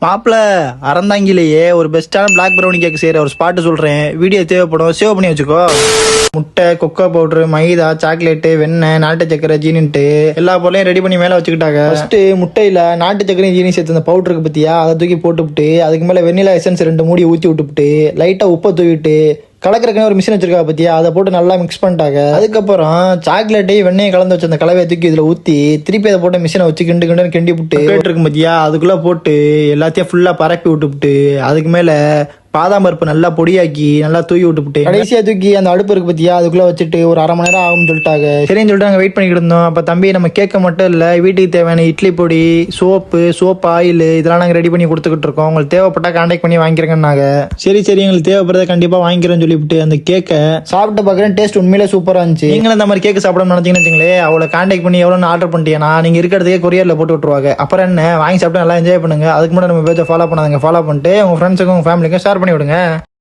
மாப்பிள அறந்தாங்கிலேயே ஒரு பெஸ்ட்டான பிளாக் ப்ரௌனி கேக் செய்யற ஒரு ஸ்பாட் சொல்றேன். வீடியோ தேவைப்படும், சேவ் பண்ணி வச்சுக்கோ. முட்டை, கொக்கோ பவுடர், மைதா, சாக்லேட்டு, வெண்ணெய், நாட்டு சக்கரை, ஜீனின்ட்டு எல்லா பொருளையும் ரெடி பண்ணி மேல வச்சுக்கிட்டாங்க. ஃபர்ஸ்ட் முட்டையில நாட்டு சக்கரையும் ஜீனி சேர்த்து அந்த பவுடருக்கு பத்தியா அதை தூக்கி போட்டுவிட்டு அதுக்கு மேல வெண்ணிலா எசன்ஸ் 2 மூடி ஊற்றி விட்டுவிட்டு லைட்டா உப்பை தூவிட்டு கலக்கிறதுக்குன்னு ஒரு மிஷின் வச்சிருக்கா பத்தியா, அதை போட்டு நல்லா மிக்ஸ் பண்ணிட்டாங்க. அதுக்கப்புறம் சாக்லேட்டையும் வெண்ணையும் கலந்து வச்ச அந்த கலவையை தூக்கி இதுல ஊத்தி திருப்பி அதை போட்டு மிஷினை வச்சு கிண்டு விட்டு இருக்கும் பத்தியா, அதுக்குள்ள போட்டு எல்லாத்தையும் ஃபுல்லா பரப்பி விட்டுவிட்டு அதுக்கு மேல பாதாம் பருப்பு நல்லா பொடியாக்கி நல்லா தூக்கி விட்டுவிட்டு கடைசியா தூக்கி அந்த அடுப்பு இருக்கு பத்தியா அதுக்குள்ள வச்சுட்டு ஒரு அரை மணி நேரம் ஆகும்னு சொல்லிட்டாங்க. சரின்னு சொல்லிட்டு நாங்கள் வெயிட் பண்ணிக்கிட்டு இருந்தோம். அப்ப தம்பி நம்ம கேட்க மட்டும் இல்ல, வீட்டுக்கு தேவையான இட்லி பொடி, சோப், ஆயில் இதெல்லாம் நாங்கள் ரெடி பண்ணி கொடுத்துக்கிட்டு இருக்கோம். உங்களுக்கு தேவைப்பட்டா கான்டாக்ட் பண்ணி வாங்கிக்கிறேங்கன்னாங்க. சரி எங்களுக்கு தேவைப்படுறத கண்டிப்பா வாங்கிக்கிறேன்னு சொல்லிவிட்டு அந்த கேக்கை சாப்பிட்டு பார்க்குறேன். டேஸ்ட் உண்மையிலே சூப்பரா இருந்துச்சு. நீங்களும் இந்த மாதிரி கேக்கு சாப்பிடணும்னு நினைச்சீங்கன்னு வச்சுங்களேன், அவளை கான்டாக்ட் பண்ணி எவ்வளோன்னு ஆர்டர் பண்ணிட்டீங்கன்னா நீங்க இருக்கிறதே கொரியர்ல போட்டு விட்டுருவாங்க. அப்புறம் என்ன, வாங்கி சாப்பிட்டு நல்லா என்ஜாய் பண்ணுங்க. அதுக்கு முன்னாடி நம்ம பேஜை ஃபாலோ பண்ணாதீங்க. ஃபாலோ பண்ணிட்டு உங்க ஃப்ரெண்ட்ஸுக்கும் உங்க ஃபேமிலிக்கும் ஷேர் பண்ணி விடுங்க.